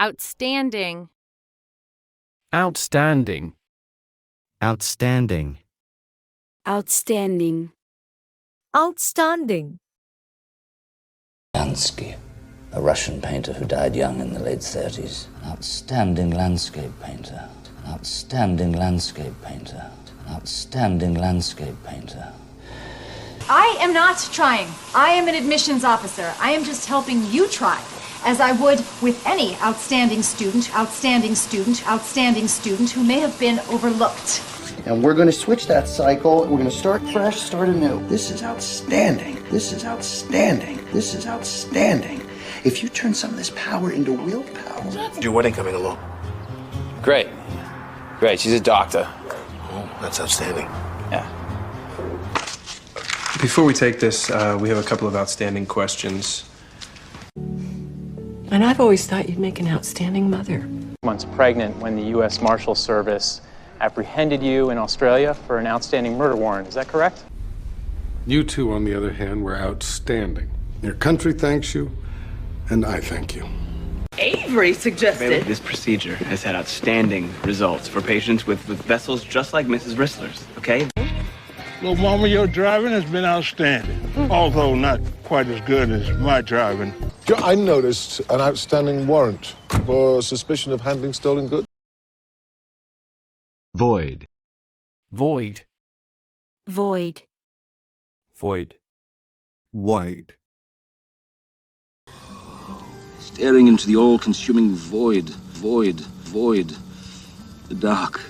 Outstanding. Outstanding. Outstanding. Outstanding. Outstanding. Lansky, a Russian painter who died young in the late 30s. An outstanding landscape painter. An outstanding landscape painter. An outstanding landscape painter. I am not trying. I am an admissions officer. I am just helping you try, as I would with any outstanding student who may have been overlooked. And we're going to switch that cycle. We're going to start fresh, start anew. This is outstanding. This is outstanding. This is outstanding. If you turn some of this power into willpower. Your wedding coming along? Great. Great. She's a doctor. Oh, that's outstanding. Yeah. Before we take this, we have a couple of outstanding questions. And I've always thought you'd make an outstanding mother. Months pregnant when the U.S. Marshal Service apprehended you in Australia for an outstanding murder warrant. Is that correct? You two, on the other hand, were outstanding. Your country thanks you, and I thank you. Avery suggested. This procedure has had outstanding results for patients with vessels just like Mrs. Rissler's, okay? Little mama, your driving has been outstanding, although not quite as good as my driving. I noticed an outstanding warrant for suspicion of handling stolen goods. Void. Void. Void. Void. Void. Staring into the all-consuming void, the dark.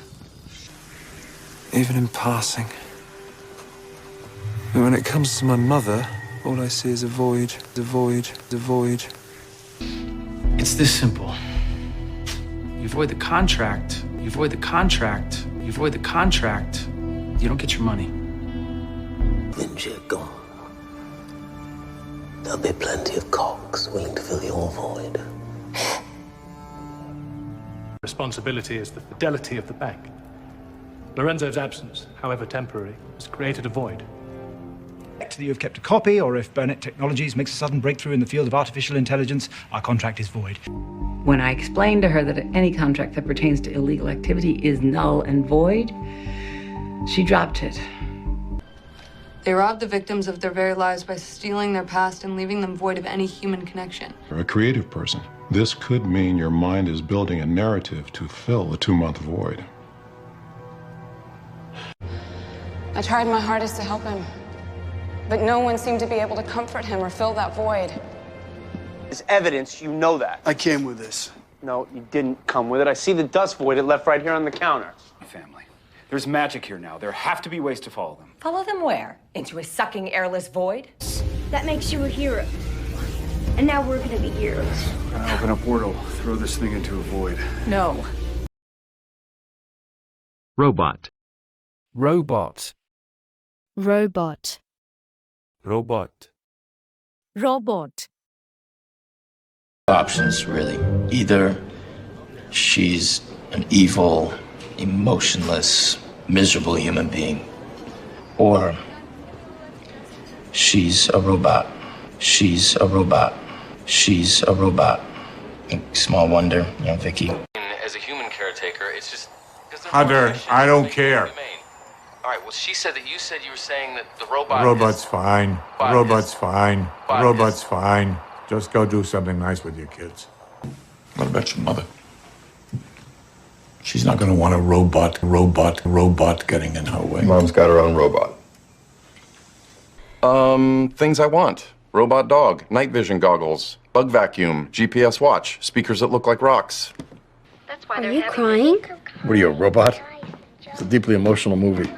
Even in passing. And when it comes to my mother, all I see is a void, the void, the void. It's this simple. You void the contract, you void the contract, you void the contract, you don't get your money. When you're gone, there'll be plenty of cocks willing to fill your void. Responsibility is the fidelity of the bank. Lorenzo's absence, however temporary, has created a void. That you have kept a copy, or if Burnett Technologies makes a sudden breakthrough in the field of artificial intelligence, our contract is void. When I explained to her that any contract that pertains to illegal activity is null and void, she dropped it. They rob the victims of their very lives by stealing their past and leaving them void of any human connection. For a creative person, this could mean your mind is building a narrative to fill the 2-month void. I tried my hardest to help him, but no one seemed to be able to comfort him or fill that void. There's evidence, you know that. I came with this. No, you didn't come with it. I see the dust void it left right here on the counter. Family. There's magic here now. There have to be ways to follow them. Follow them where? Into a sucking, airless void? That makes you a hero. And now we're gonna be heroes. Open a portal. Throw this thing into a void. No. Robot. Robot. Robot. Robot. Robot. Options, really. Either she's an evil, emotionless, miserable human being, or she's a robot. She's a robot. She's a robot. Small wonder, Vicky. As a human caretaker, it's just... Hunter, I don't care. All right, well, she said that you said you were saying that the robot The robot's fine. The robot's fine. The robot's fine. Just go do something nice with your kids. What about your mother? She's not going to want a robot getting in her way. Mom's got her own robot. Things I want. Robot dog, night vision goggles, bug vacuum, GPS watch, speakers that look like rocks. Are you crying? What are you, a robot? It's a deeply emotional movie.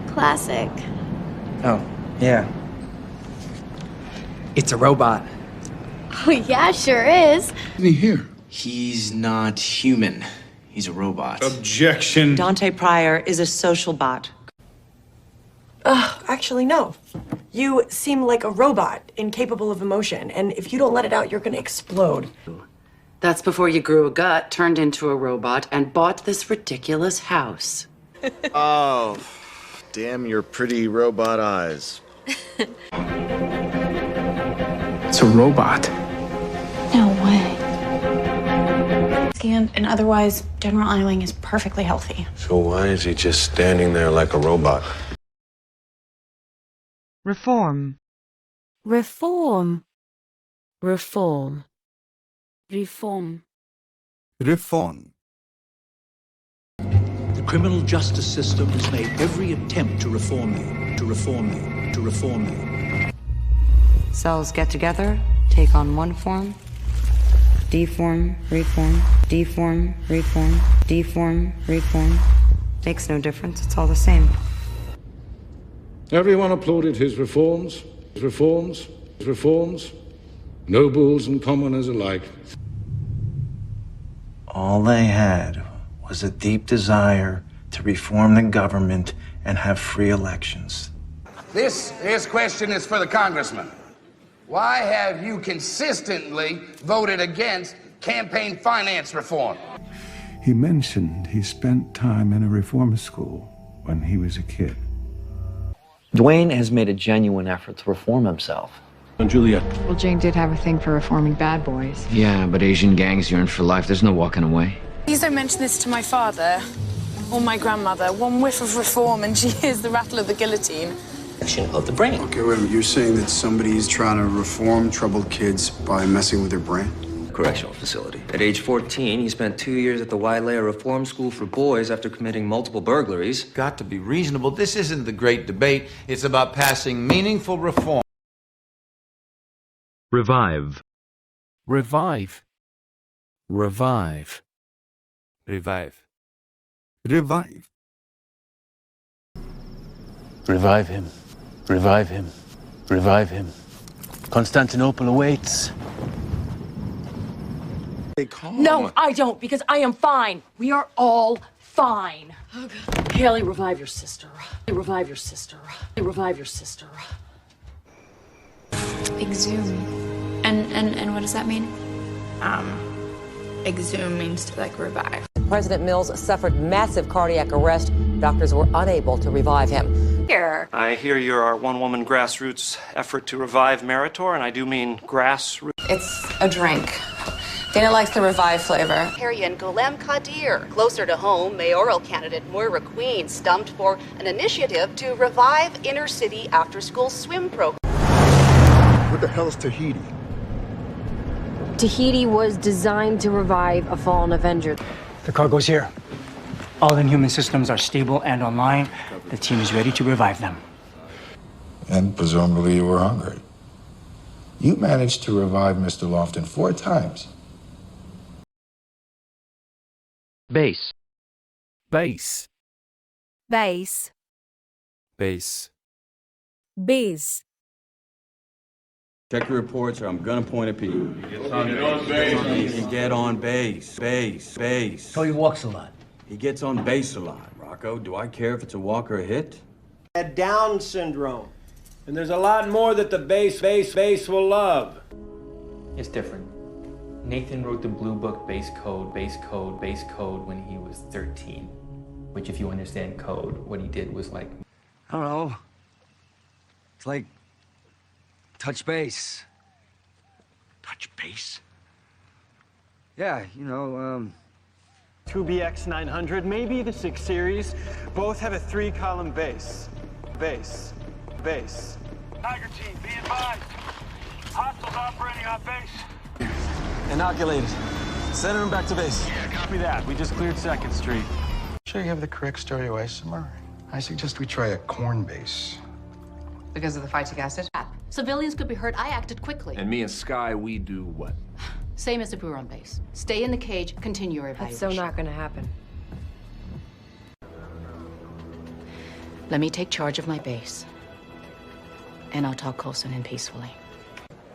Classic. Oh, yeah. It's a robot. Oh, yeah, sure is. Isn't he here? He's not human. He's a robot. Objection. Dante Pryor is a social bot. Actually, no. You seem like a robot, incapable of emotion, and if you don't let it out, you're gonna explode. That's before you grew a gut, turned into a robot, and bought this ridiculous house. Oh, damn your pretty robot eyes. It's a robot. No way. scanned, and otherwise, General Eiling is perfectly healthy. So why is he just standing there like a robot? Reform. Reform. Reform. Reform. Reform. The criminal justice system has made every attempt to reform you, to reform you, to reform you. Cells get together, take on one form, deform, reform, deform, reform, deform, reform. Makes no difference, it's all the same. Everyone applauded his reforms, reforms, reforms, nobles and commoners alike. All they had was a deep desire to reform the government and have free elections. This question is for the congressman. Why have you consistently voted against campaign finance reform? He mentioned he spent time in a reform school when he was a kid. Dwayne has made a genuine effort to reform himself. And Juliet. Well, Jane did have a thing for reforming bad boys. Yeah, but Asian gangs, you're in for life. There's no walking away. Please don't mention this to my father or my grandmother. One whiff of reform and she hears the rattle of the guillotine. Of the brain. Okay, wait a minute. You're saying that somebody's trying to reform troubled kids by messing with their brain? Correctional facility. At age 14, he spent 2 years at the Wailea Reform School for Boys after committing multiple burglaries. Got to be reasonable. This isn't the great debate. It's about passing meaningful reform. Revive. Revive. Revive. Revive. Revive. Revive him. Revive him. Revive him. Constantinople awaits. No, I don't, because I am fine. We are all fine. Haley, revive your sister. Revive your sister. Revive your sister. Exhume. And what does that mean? Exhume means to, like, revive. President Mills suffered massive cardiac arrest. Doctors were unable to revive him. Here. I hear you're our one-woman grassroots effort to revive Meritor, and I do mean grassroots. It's a drink. Dana likes the revive flavor. Harry and Golem Kadir. Closer to home, mayoral candidate Moira Queen stumped for an initiative to revive inner-city after-school swim program. What the hell is Tahiti? Tahiti was designed to revive a fallen Avenger. The cargo's here. All inhuman systems are stable and online. The team is ready to revive them. And presumably you were hungry. You managed to revive Mr. Lofton 4 times. Base. Base. Base. Base. Base. Check your reports or I'm gonna point at people. Get on base. Base. Base. So he walks a lot. He gets on base a lot, Rocco. Do I care if it's a walk or a hit? Had Down syndrome. And there's a lot more that the base will love. It's different. Nathan wrote the Blue Book base code when he was 13. Which, if you understand code, what he did was like... I don't know. It's like... touch base. Touch base? Yeah, you know, 2BX900, maybe the 6 Series, both have a 3-column base. Base. Base. Tiger team, be advised. Hostiles operating on base. Inoculated. Send them back to base. Yeah, copy that. We just cleared 2nd Street. Sure you have the correct stereoisomer? I suggest we try a corn base. Because of the phytic acid? Civilians could be hurt. I acted quickly. And me and Sky, we do what? Same as if we were on base. Stay in the cage, continue your evaluation. That's so not going to happen. Let me take charge of my base. And I'll talk closely and peacefully.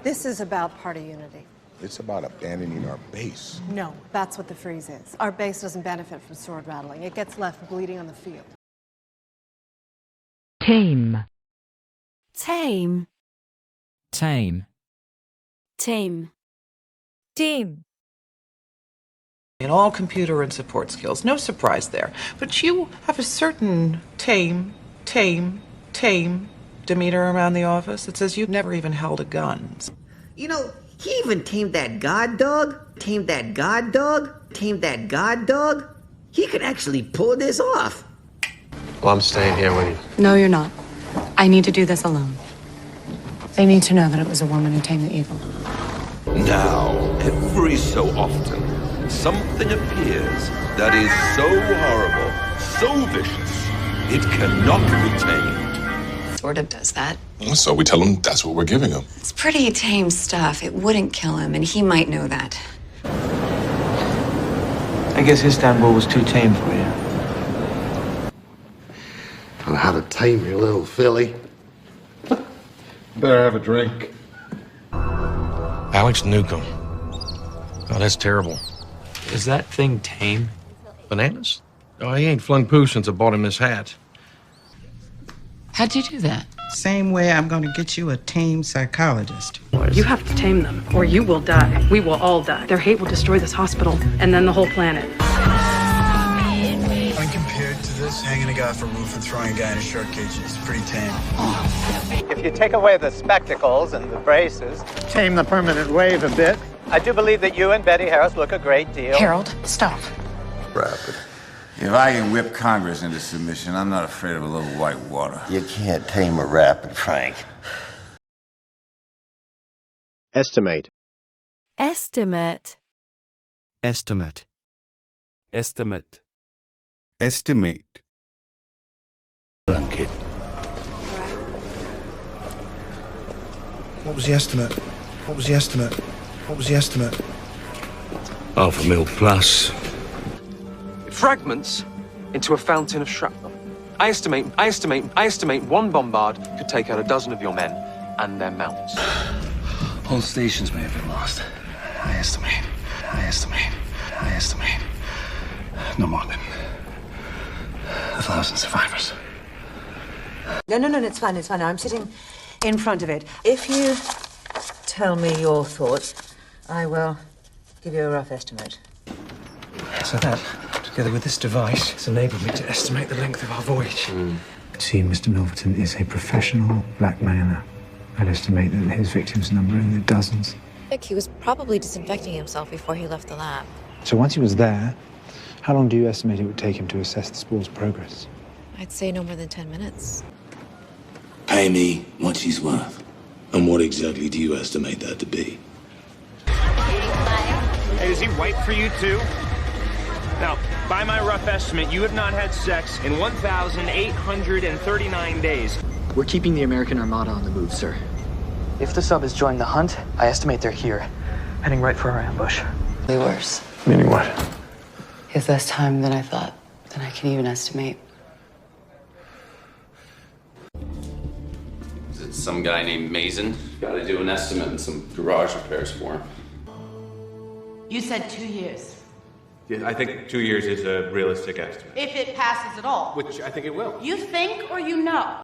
This is about party unity. It's about abandoning our base. No, that's what the freeze is. Our base doesn't benefit from sword rattling. It gets left bleeding on the field. Tame. Tame. Tame. Tame. Tame. In all computer and support skills, no surprise there. But you have a certain tame demeanor around the office that says you've never even held a gun. You know, he even tamed that guard dog. Tame that guard dog? Tame that guard dog? He could actually pull this off. Well, I'm staying here with you. No, you're not. I need to do this alone. They need to know that it was a woman who tamed the evil. Now, every so often, something appears that is so horrible, so vicious, it cannot be tamed. Sort of does that. So we tell him that's what we're giving him. It's pretty tame stuff. It wouldn't kill him, and he might know that. I guess Istanbul was too tame for you. I don't know how to tame your little filly. Better have a drink. Alex Newcomb. Oh, that's terrible. Is that thing tame? Bananas? Oh, he ain't flung poo since I bought him this hat. How'd you do that? Same way I'm going to get you a tame psychologist. You have to tame them, or you will die. We will all die. Their hate will destroy this hospital, and then the whole planet. When compared to this, hanging a guy from a roof and throwing a guy in a shark cage is pretty tame. If you take away the spectacles and the braces, tame the permanent wave a bit, I do believe that you and Betty Harris look a great deal. Harold, stop. Rapid. If I can whip Congress into submission, I'm not afraid of a little white water. You can't tame a rapid, Frank. Estimate. Estimate. Estimate. Estimate. Estimate. Run, kid. What was the estimate? What was the estimate? What was the estimate? $500,000 plus. It fragments into a fountain of shrapnel. I estimate one bombard could take out a dozen of your men and their mounts. Whole stations may have been lost. I estimate. No more than 1,000 survivors. No, it's fine. I'm sitting in front of it. If you tell me your thoughts, I will give you a rough estimate. So that, together with this device, has enabled me to estimate the length of our voyage. See, Mr. Milverton is a professional blackmailer. I'd estimate that his victims number in the dozens. He was probably disinfecting himself before he left the lab. So once he was there, how long do you estimate it would take him to assess the spore's progress? I'd say no more than 10 minutes. Pay me what she's worth. And what exactly do you estimate that to be? Hey, does he wait for you too? Now, by my rough estimate, you have not had sex in 1,839 days. We're keeping the American Armada on the move, sir. If the sub has joined the hunt, I estimate they're here, heading right for our ambush. Way worse. Meaning what? It's less time than I thought, than I can even estimate. Is it some guy named Mason? Got to do an estimate and some garage repairs for him. You said 2 years. Yeah, I think 2 years is a realistic estimate. If it passes at all. Which I think it will. You think or you know?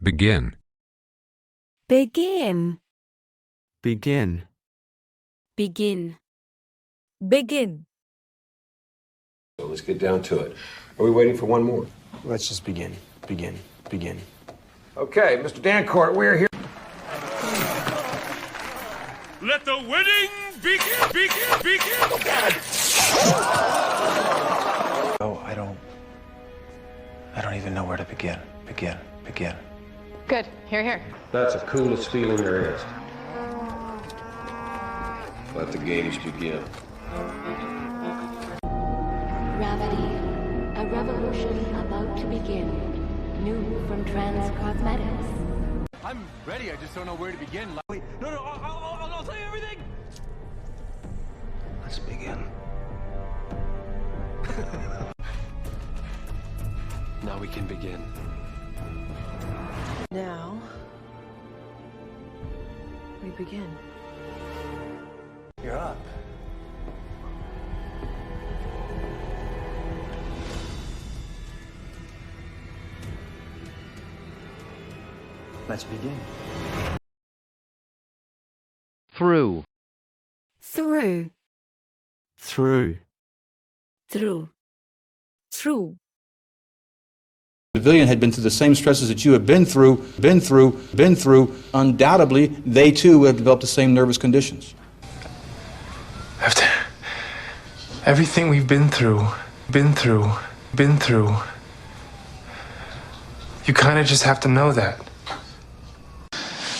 Begin. Begin. Begin. Begin. Begin. So let's get down to it. Are we waiting for one more? Let's just begin. Begin. Okay, Mr. Dancourt, we're here. Let the wedding begin. Oh, I don't even know where to begin. Good. Here. That's the coolest feeling there is. Let the games begin. Gravity. A revolution about to begin. New from Trans Cosmetics. I'm ready, I just don't know where to begin. Wait, no, I'll tell you everything! Let's begin. Now we can begin. Now, we begin. You're up. Let's begin. Through. Through. Through. Through. Through. The civilian had been through the same stresses that you have been through. Undoubtedly, they too have developed the same nervous conditions. Everything we've been through. You kind of just have to know that.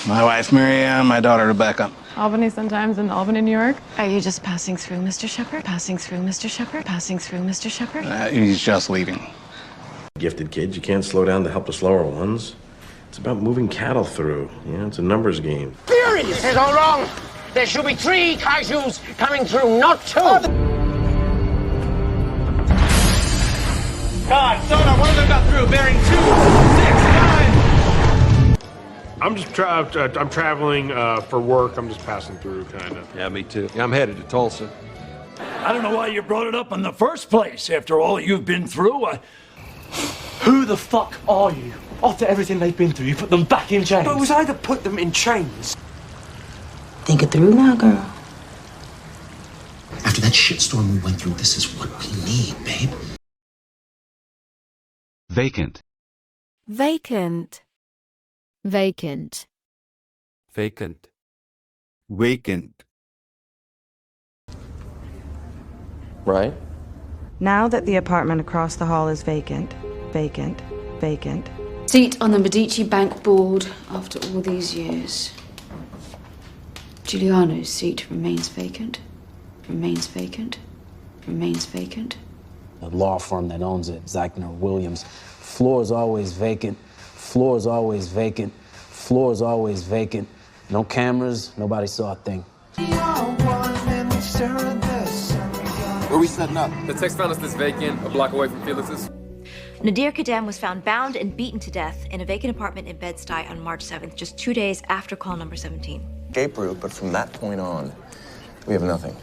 My wife, Marianne, my daughter, Rebecca. Albany Sun-Times in Albany, New York. Are you just passing through, Mr. Shepherd? Passing through, Mr. Shepherd? Passing through, Mr. Shepherd? He's just leaving. Gifted kids, you can't slow down to help the slower ones. It's about moving cattle through. It's a numbers game. This is all wrong. There should be 3 cashews coming through, not 2. God, Soda, one of them got through, bearing 2, 6, 9. I'm traveling for work. I'm just passing through, kind of. Yeah, me too. Yeah, I'm headed to Tulsa. I don't know why you brought it up in the first place. After all you've been through, Who the fuck are you? After everything they've been through, you put them back in chains. But it was I that put them in chains. Think it through now, girl. After that shitstorm we went through, this is what we need, babe. Vacant. Vacant. Vacant. Vacant. Vacant. Right? Now that the apartment across the hall is vacant, vacant, vacant. Seat on the Medici Bank board after all these years. Giuliano's seat remains vacant, remains vacant, remains vacant. The law firm that owns it, Zachner Williams. Floor is always vacant. Floor is always vacant. Floor is always vacant. No cameras, nobody saw a thing. Where are we setting up? The text found us this vacant, a block away from Felix's. Nadir Kadem was found bound and beaten to death in a vacant apartment in Bed-Stuy on March 7th, just 2 days after call number 17. Escape route, but from that point on, we have nothing.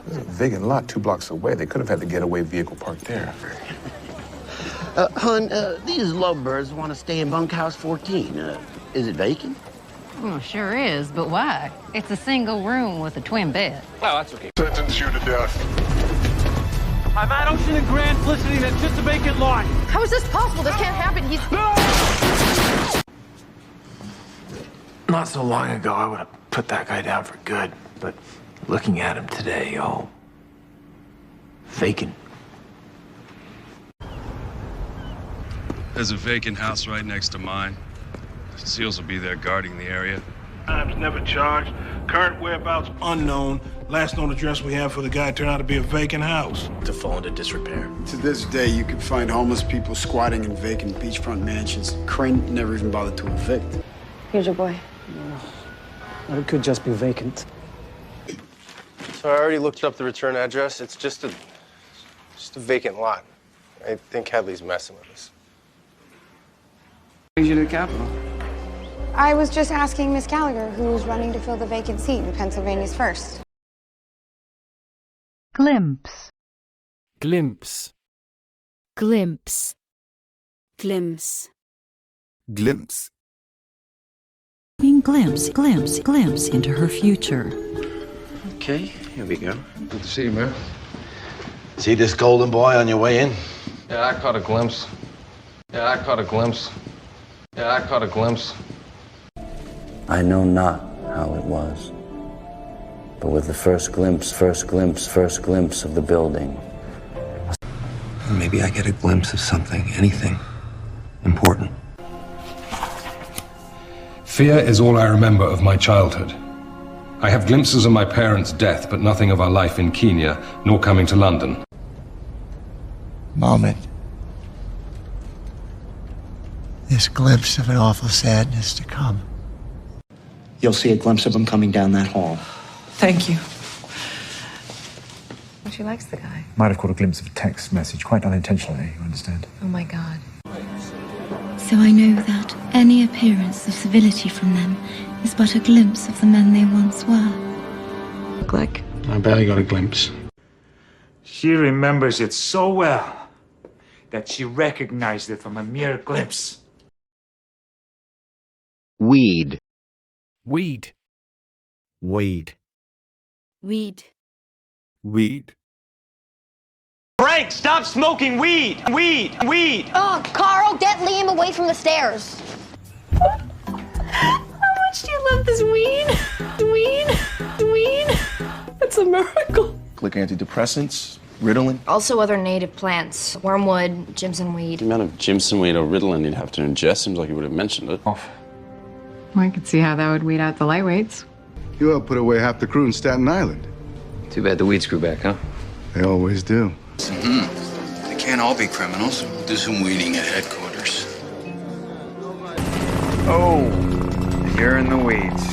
There's a vacant lot 2 blocks away. They could have had the getaway vehicle parked there. Hun, these lovebirds want to stay in bunkhouse 14. Is it vacant? Well, sure is, but why? It's a single room with a twin bed. Oh, that's okay. Sentence you to death. I'm at Ocean and Grand Felicity. That's just a vacant lot. How is this possible? This can't happen. He's... Not so long ago, I would have put that guy down for good, but looking at him today, vacant. There's a vacant house right next to mine. SEALs will be there guarding the area. Times never charged. Current whereabouts unknown. Last known address we have for the guy turned out to be a vacant house. To fall into disrepair. To this day, you can find homeless people squatting in vacant beachfront mansions. Crane never even bothered to evict. Here's your boy. It could just be vacant. So I already looked up the return address. It's just a vacant lot. I think Hadley's messing with us. Brings you to the Capitol. I was just asking Miss Gallagher, who's running to fill the vacant seat in Pennsylvania's first. Glimpse. Glimpse. Glimpse. Glimpse. Glimpse. Glimpse into her future. Okay, here we go. Good to see you, man. See this golden boy on your way in? Yeah, I caught a glimpse. Yeah, I caught a glimpse. Yeah, I caught a glimpse. I know not how it was, but with the first glimpse of the building. Maybe I get a glimpse of something, anything important. Fear is all I remember of my childhood. I have glimpses of my parents' death, but nothing of our life in Kenya, nor coming to London. Moment. This glimpse of an awful sadness to come. You'll see a glimpse of him coming down that hall. Thank you. She likes the guy. Might have caught a glimpse of a text message, quite unintentionally, you understand? Oh my God. So I know that any appearance of civility from them is but a glimpse of the men they once were. Look like. I barely got a glimpse. She remembers it so well that she recognized it from a mere glimpse. Weed. Weed. Weed. Weed. Weed. Frank, stop smoking weed! Weed! Weed! Oh, Carl, get Liam away from the stairs. How much do you love this weed? Weed? Weed? It's a miracle. Click antidepressants, Ritalin? Also other native plants, wormwood, Jimson weed. The amount of Jimson weed or Ritalin you'd have to ingest seems like you would have mentioned it. Well, I could see how that would weed out the lightweights. You helped put away half the crew in Staten Island. Too bad the weeds grew back, huh? They always do. They can't all be criminals. We'll do some weeding at headquarters. Oh, you're in the weeds.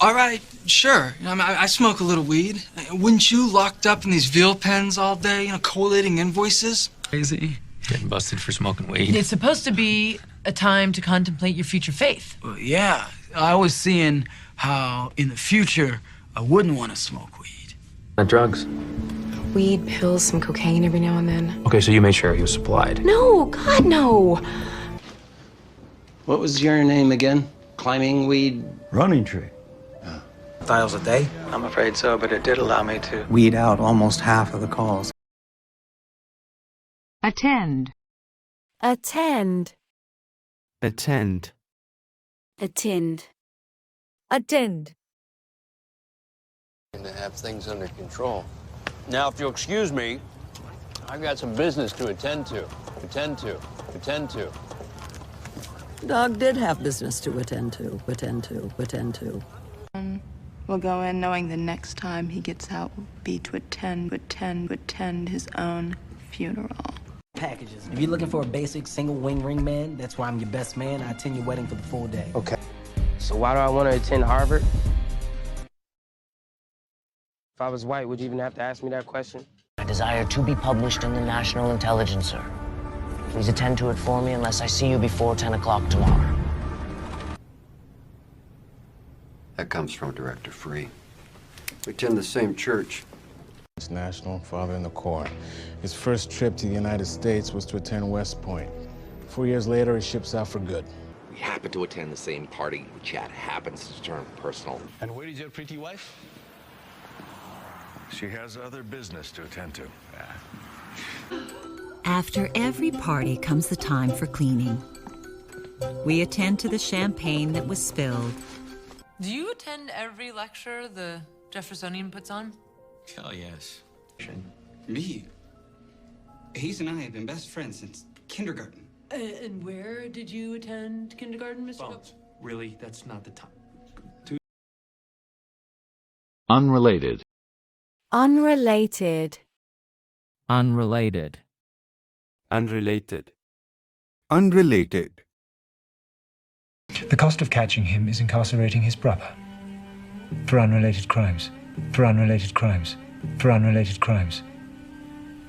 All right, sure. I mean, I smoke a little weed. Wouldn't you, locked up in these veal pens all day, collating invoices? Crazy. Getting busted for smoking weed. It's supposed to be a time to contemplate your future faith. Well, yeah. I was seeing how, in the future, I wouldn't want to smoke weed. Not drugs. Weed, pills, some cocaine every now and then. Okay, so you made sure he was supplied. No, God, no. What was your name again? Climbing weed? Running tree. Dials a day? I'm afraid so, but it did allow me to Weed out almost half of the calls. Attend. Attend. Attend. Attend. Attend. To have things under control. Now, if you'll excuse me, I've got some business to attend to. Attend to. Dog did have business to attend to. We'll go in knowing the next time he gets out will be to attend his own funeral. Packages. If you're looking for a basic single wing ring man, that's why I'm your best man. I attend your wedding for the full day. Okay. So why do I want to attend Harvard? If I was white, would you even have to ask me that question? I desire to be published in the National Intelligencer. Please attend to it for me unless I see you before 10 o'clock tomorrow. That comes from Director Free. We attend the same church. It's National Father in the Corps. His first trip to the United States was to attend West Point. 4 years later, he ships out for good. We happen to attend the same party, which happens to turn personal. And where is your pretty wife? She has other business to attend to. After every party comes the time for cleaning. We attend to the champagne that was spilled. Do you attend every lecture the Jeffersonian puts on? Hell yes. Me? Hayes and I have been best friends since kindergarten. And where did you attend kindergarten, Mr. Coates? Really, that's not the time. Unrelated. Unrelated. Unrelated. Unrelated. Unrelated. The cost of catching him is incarcerating his brother. For unrelated crimes. For unrelated crimes. For unrelated crimes.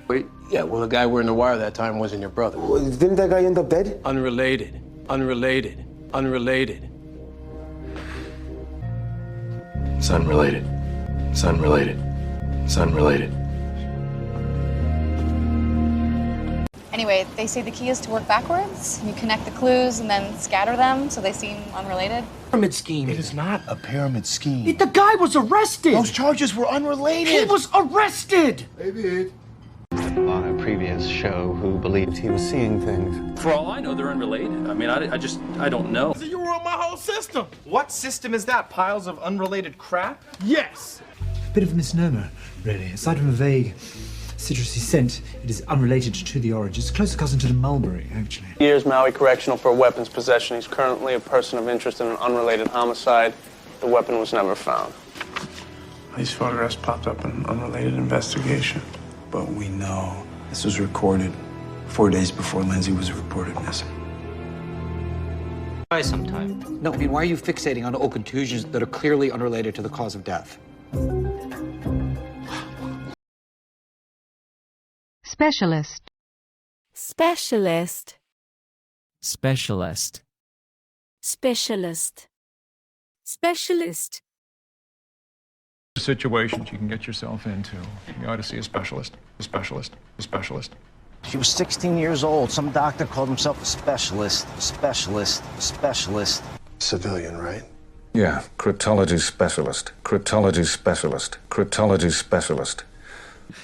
Wait, yeah, well, the guy wearing the wire that time wasn't your brother. Well, didn't that guy end up dead? Unrelated. It's unrelated. It's unrelated. It's unrelated. Anyway, they say the key is to work backwards. You connect the clues and then scatter them so they seem unrelated. Pyramid scheme. It is not a pyramid scheme. The guy was arrested. Those charges were unrelated. He was arrested. Maybe. On a previous show who believed he was seeing things. For all I know, they're unrelated. I mean, I don't know. You ruined my whole system. What system is that? Piles of unrelated crap? Yes. Bit of a misnomer, really. Aside from a vague citrusy scent, it is unrelated to the orange. It's a closer cousin to the mulberry, actually. Years Maui Correctional for weapons possession. He's currently a person of interest in an unrelated homicide. The weapon was never found. These photographs popped up in an unrelated investigation. But we know this was recorded 4 days before Lindsay was reported missing. Try sometime. No, I mean, why are you fixating on old contusions that are clearly unrelated to the cause of death? Specialist. Specialist. Specialist. Specialist. Specialist. Situations you can get yourself into. You ought to see a specialist. She was 16 years old. Some doctor called himself a specialist. Civilian, right? Yeah, cryptology specialist.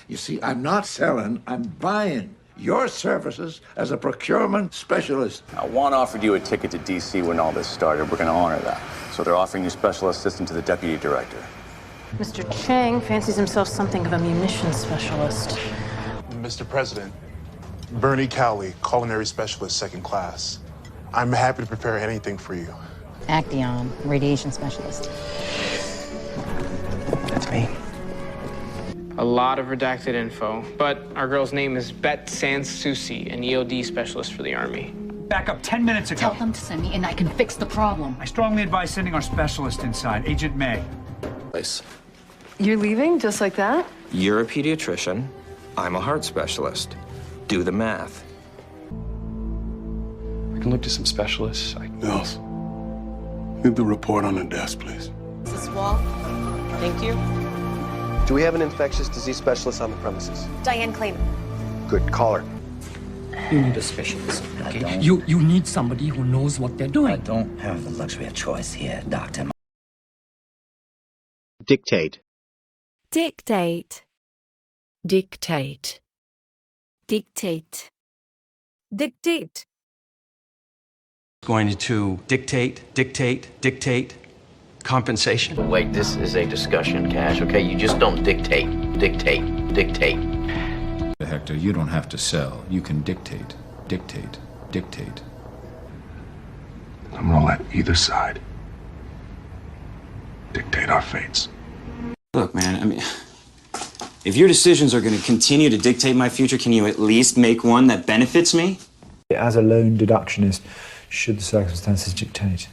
You see, I'm not selling, I'm buying your services as a procurement specialist. Now, Juan offered you a ticket to D.C. when all this started. We're going to honor that. So they're offering you special assistant to the deputy director. Mr. Chang fancies himself something of a munitions specialist. Mr. President, Bernie Cowley, culinary specialist, second class. I'm happy to prepare anything for you. Acteon, radiation specialist. That's me. A lot of redacted info, but our girl's name is Bet Sansusi, an EOD specialist for the Army. Back up 10 minutes ago. Tell them to send me and I can fix the problem. I strongly advise sending our specialist inside, Agent May. You're leaving just like that? You're a pediatrician. I'm a heart specialist. Do the math. I can look to some specialists. Nels, leave the report on the desk, please. Mrs. Wall. Thank you. Do we have an infectious disease specialist on the premises? Diane Clayton. Good, call her. You need a specialist, okay? You need somebody who knows what they're doing. I don't have the luxury of choice here, Doctor. Dictate. Dictate. Dictate. Dictate. Dictate. Going to dictate. Compensation. Wait, this is a discussion, Cash, okay? You just don't dictate. Hector, you don't have to sell. You can dictate. I'm gonna let either side dictate our fates. Look, man, I mean, if your decisions are going to continue to dictate my future, can you at least make one that benefits me? As a loan deductionist, should the circumstances dictate?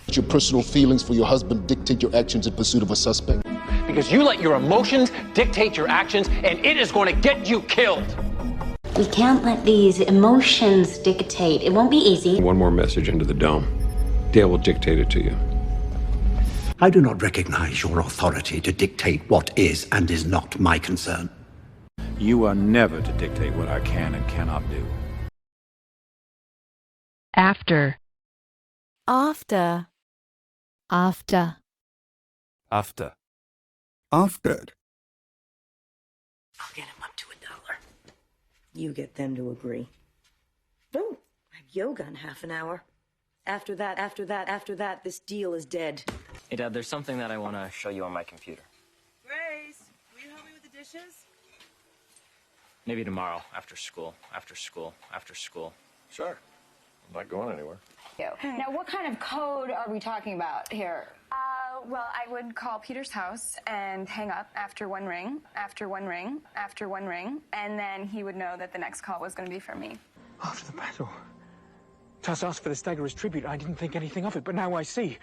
Your personal feelings for your husband dictate your actions in pursuit of a suspect. Because you let your emotions dictate your actions, and it is going to get you killed. We can't let these emotions dictate. It won't be easy. One more message into the dome. Dale will dictate it to you. I do not recognize your authority to dictate what is and is not my concern. You are never to dictate what I can and cannot do. After. After. After. After. After. I'll get him up to $1. You get them to agree. Oh, I have yoga in half an hour. After that, this deal is dead. Hey, Dad, there's something that I want to show you on my computer. Grace, will you help me with the dishes? Maybe tomorrow, after school. Sure. I'm not going anywhere. Now, what kind of code are we talking about here? Well, I would call Peter's house and hang up after one ring, and then he would know that the next call was going to be from me. After the battle, Tuss asked for the staggerer's tribute. I didn't think anything of it, but now I see.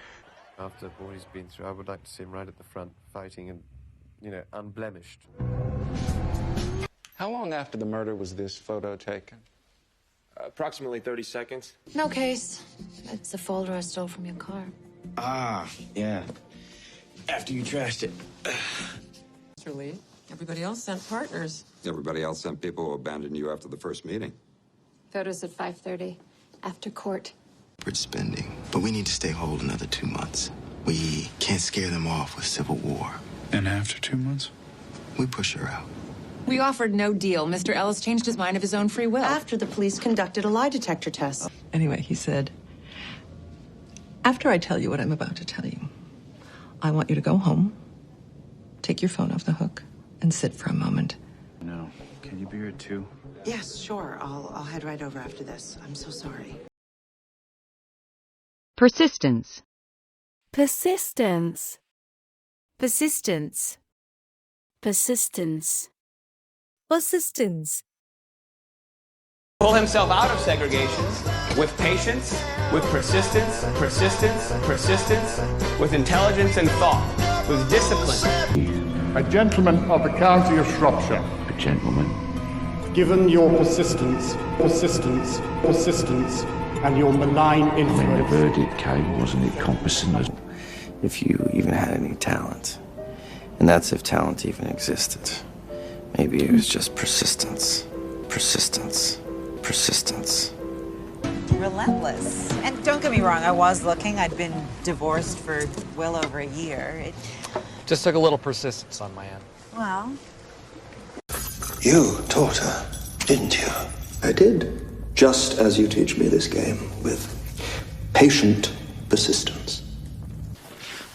After what he's been through, I would like to see him right at the front, fighting and, unblemished. How long after the murder was this photo taken? Approximately 30 seconds. No case. It's a folder I stole from your car. Ah, yeah. After you trashed it. Mr. Lee, everybody else sent partners. Everybody else sent people who abandoned you after the first meeting. Photos at 5:30. After court. We're spending, but we need to stay whole another 2 months. We can't scare them off with civil war. And after 2 months? We push her out. We offered no deal. Mr. Ellis changed his mind of his own free will. After the police conducted a lie detector test. Anyway, he said, after I tell you what I'm about to tell you, I want you to go home, take your phone off the hook, and sit for a moment. No. Can you be here too? Yes, sure. I'll head right over after this. I'm so sorry. Persistence. Persistence. Persistence. Persistence. Persistence. Pull himself out of segregation with patience, with persistence, with intelligence and thought, with discipline. A gentleman of the county of Shropshire. A gentleman. Given your persistence, and your malign influence. When the verdict came, wasn't it competent? If you even had any talent. And that's if talent even existed. Maybe it was just persistence. Relentless. And don't get me wrong, I was looking. I'd been divorced for well over a year. Just took a little persistence on my end. Well... You taught her, didn't you? I did. Just as you teach me this game, with patient persistence.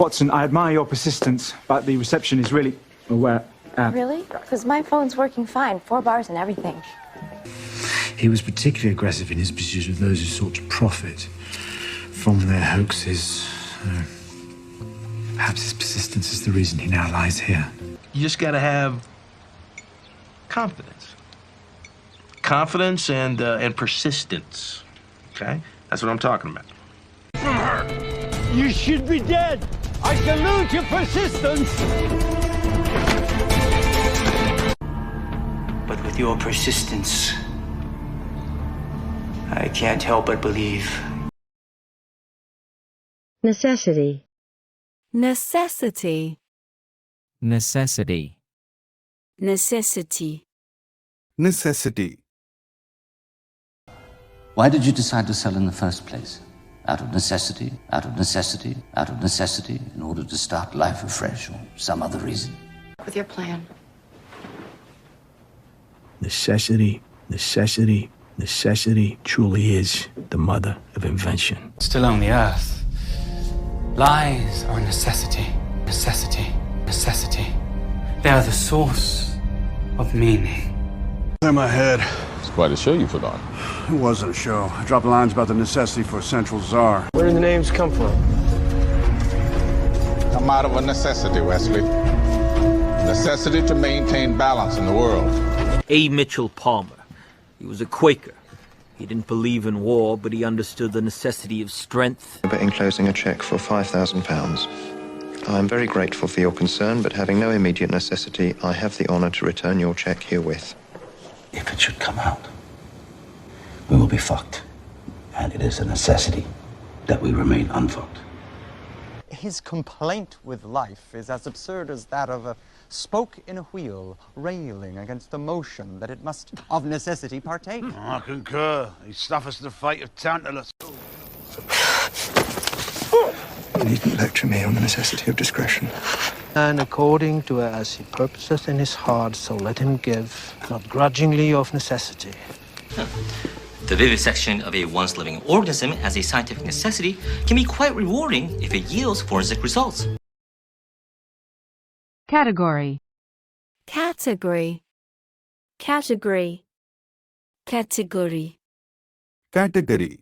Watson, I admire your persistence, but the reception is really... Really? Because my phone's working fine. 4 bars and everything. He was particularly aggressive in his pursuit of those who sought to profit from their hoaxes. Perhaps his persistence is the reason he now lies here. You just gotta have confidence. Confidence and persistence. Okay? That's what I'm talking about. From her! You should be dead! I salute your persistence! But with your persistence, I can't help but believe. Necessity. Necessity. Necessity. Necessity. Necessity. Why did you decide to sell in the first place? Out of necessity, out of necessity, out of necessity, in order to start life afresh, or some other reason? With your plan. Necessity, necessity, necessity truly is the mother of invention. Still on the earth, lies are necessity, necessity, necessity. They are the source of meaning. In my head. It's quite a show you put on. It wasn't a show. I dropped lines about the necessity for a central czar. Where do the names come from? Come out of a necessity, Wesley. Necessity to maintain balance in the world. A. Mitchell Palmer. He was a Quaker. He didn't believe in war, but he understood the necessity of strength. Enclosing a cheque for £5,000. I am very grateful for your concern, but having no immediate necessity, I have the honour to return your cheque herewith. If it should come out, we will be fucked. And it is a necessity that we remain unfucked. His complaint with life is as absurd as that of a spoke in a wheel, railing against the motion that it must of necessity partake. I concur. He suffers the fate of Tantalus. You needn't lecture me on the necessity of discretion. And according to as he purposeth in his heart, so let him give, not grudgingly of necessity. The vivisection of a once living organism as a scientific necessity can be quite rewarding if it yields forensic results. Category. Category. Category. Category. Category.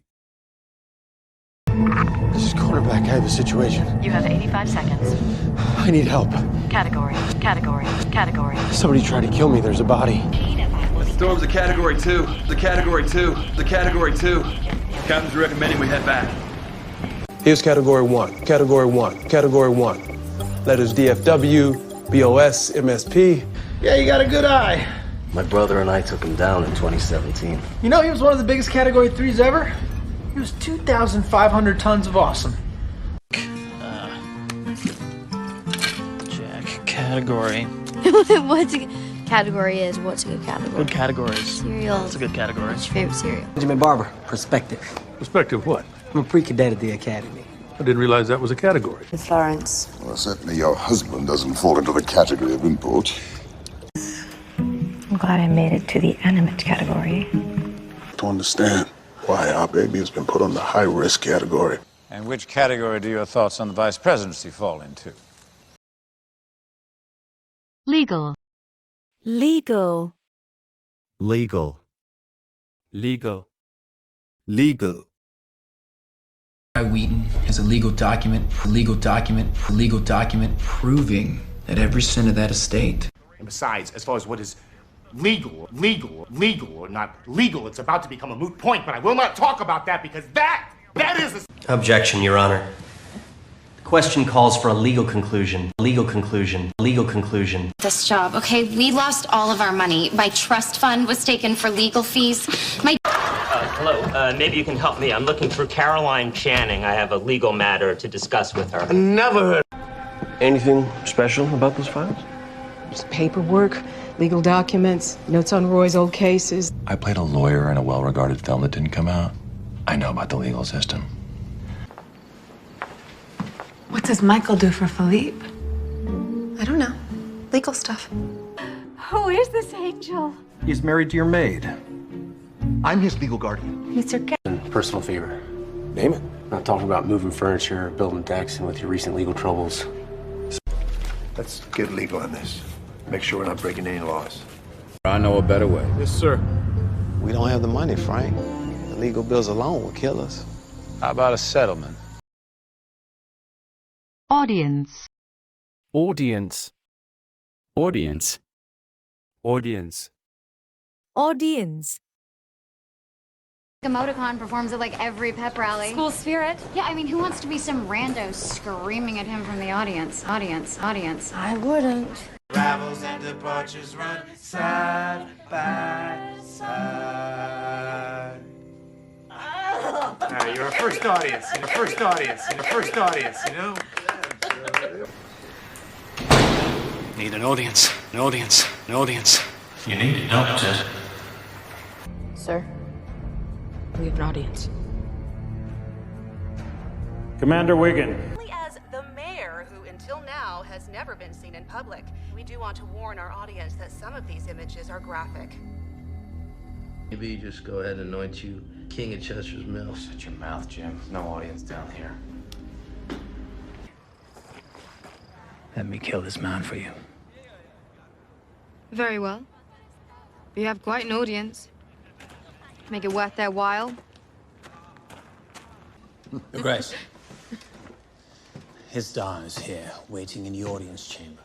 This is quarterback. I have a situation. You have 85 seconds. I need help. Category. Category. Category. Somebody tried to kill me. There's a body. Storm's a Category 2. The Category 2. The Category 2. Captain's recommending we head back. Here's Category 1. Category 1. Category 1. Letters DFW, BOS, MSP. Yeah, you got a good eye. My brother and I took him down in 2017. You know, he was one of the biggest Category 3s ever. He was 2,500 tons of awesome. Jack, category. What's a category is? What's a good category? Good categories. Cereal. That's a good category. What's your favorite cereal? Benjamin Barber, perspective. Perspective what? I'm a pre-cadet at the academy. I didn't realize that was a category. Florence. Well, certainly your husband doesn't fall into the category of import. I'm glad I made it to the animate category. To understand why our baby has been put on the high-risk category. And which category do your thoughts on the vice presidency fall into? Legal. Legal. Legal. Legal. Legal. Wheaton has a legal document proving that every cent of that estate. And besides, as far as what is legal or not legal, it's about to become a moot point, but I will not talk about that because that is a... Objection, Your Honor. The question calls for a legal conclusion. Legal conclusion. Legal conclusion. This job, okay? We lost all of our money. My trust fund was taken for legal fees. Hello, maybe you can help me. I'm looking for Caroline Channing. I have a legal matter to discuss with her. Never heard. Anything special about those files? Just paperwork, legal documents, notes on Roy's old cases. I played a lawyer in a well-regarded film that didn't come out. I know about the legal system. What does Michael do for Philippe? I don't know. Legal stuff. Who is this angel? He's married to your maid. I'm his legal guardian. Mr. Personal favor. Name it. Not talking about moving furniture, building decks, and with your recent legal troubles. Let's get legal on this. Make sure we're not breaking any laws. I know a better way. Yes, sir. We don't have the money, Frank. The legal bills alone will kill us. How about a settlement? Audience. Audience. Audience. Audience. Audience. Emoticon performs at like every pep rally. School spirit. Yeah, I mean, who wants to be some rando screaming at him from the audience? Audience. I wouldn't. Arrivals and departures run side by side. You're a first audience. You're a first audience. You're a first audience, you know? Need an audience. An audience. An audience. You need a doctor. Sir, we have an audience. Commander Wiggin. As the mayor, who until now has never been seen in public, we do want to warn our audience that some of these images are graphic. Maybe you just go ahead and anoint you king of Chester's Mill. Shut your mouth, Jim. No audience down here. Let me kill this man for you. Very well. You have quite an audience. Make it worth their while. Your Grace. His Don is here, waiting in the audience chamber.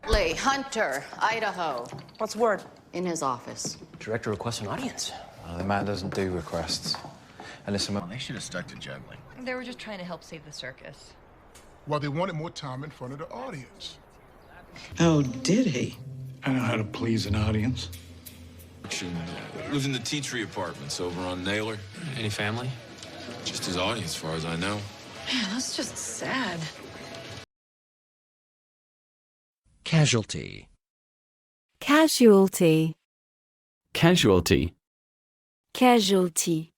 Lee, Hunter, Idaho. What's word? In his office. Director requests an audience. The man doesn't do requests. And listen, They should have stuck to juggling. They were just trying to help save the circus. Well, they wanted more time in front of the audience. oh, did he? I know how to please an audience. Lives in the tea tree apartments over on Naylor. Any family? Just his audience, as far as I know. Man, that's just sad. Casualty. Casualty. Casualty. Casualty.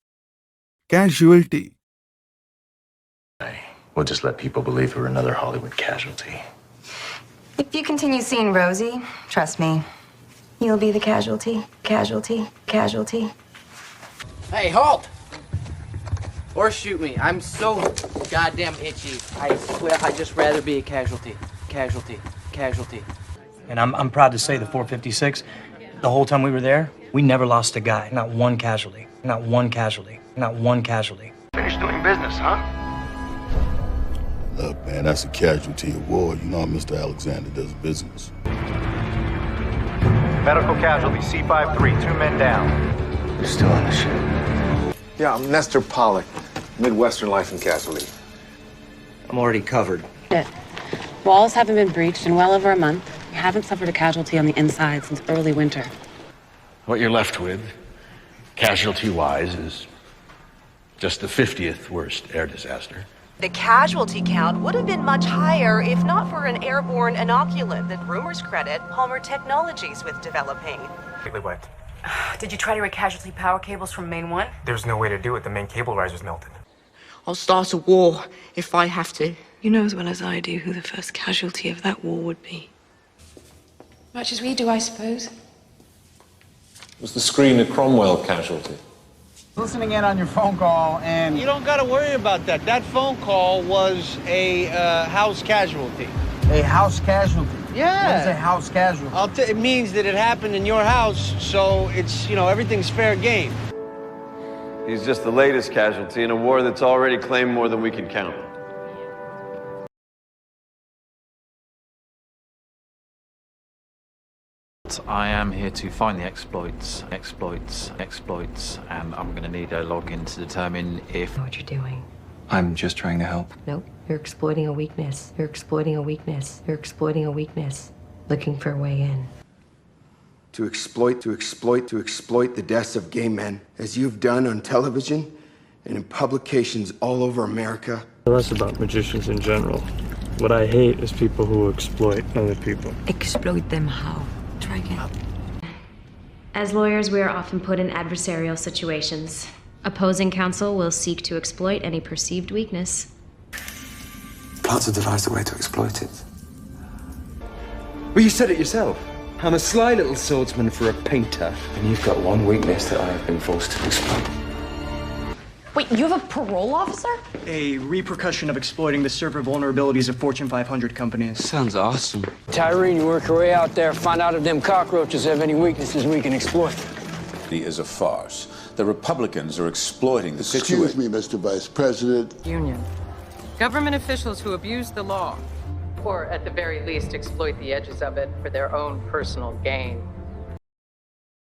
Casualty. We'll just let people believe we're another Hollywood casualty. If you continue seeing Rosie, trust me, you'll be the casualty. Casualty. Hey, halt! Or shoot me. I'm so goddamn itchy. I swear I'd just rather be a casualty. Casualty. And I'm proud to say the 456, the whole time we were there, we never lost a guy. Not one casualty. Not one casualty. Not one casualty. Finished doing business, huh? Look, man, that's a casualty award. You know how Mr. Alexander does business. Medical casualty C53, 2 men down. You're still on the ship. Yeah, I'm Nestor Pollock, Midwestern Life and Casualty. I'm already covered. Walls haven't been breached in well over a month. We haven't suffered a casualty on the inside since early winter. What you're left with, casualty-wise, is just the 50th worst air disaster. The casualty count would have been much higher if not for an airborne inoculant that rumors credit Palmer Technologies with developing. What? Did you try to rig casualty power cables from main 1? There's no way to do it. The main cable riser's melted. I'll start a war if I have to. You know as well as I do who the first casualty of that war would be. Much as we do, I suppose. Was the screen a Cromwell casualty? Listening in on your phone call, and You don't gotta worry about that. That phone call was a house casualty. a house casualty. Yeah. What is a house casualty? It means that it happened in your house, so it's, everything's fair game. He's just the latest casualty in a war that's already claimed more than we can count. I am here to find the exploits, and I'm going to need a login to determine if... What you're doing. I'm just trying to help. Nope. You're exploiting a weakness. You're exploiting a weakness. You're exploiting a weakness. Looking for a way in. To exploit the deaths of gay men, as you've done on television and in publications all over America. Less about magicians in general. What I hate is people who exploit other people. Exploit them how? Try again. As lawyers, we are often put in adversarial situations. Opposing counsel will seek to exploit any perceived weakness. Plot to devise a way to exploit it. Well, you said it yourself. I'm a sly little swordsman for a painter. And you've got one weakness that I have been forced to exploit. Wait, you have a parole officer? A repercussion of exploiting the server vulnerabilities of Fortune 500 companies. Sounds awesome. Tyrene, you work your way out there, find out if them cockroaches have any weaknesses we can exploit. Is a farce. The Republicans are exploiting the situation. Excuse me, Mr. Vice President. Union. Government officials who abuse the law, or at the very least exploit the edges of it for their own personal gain,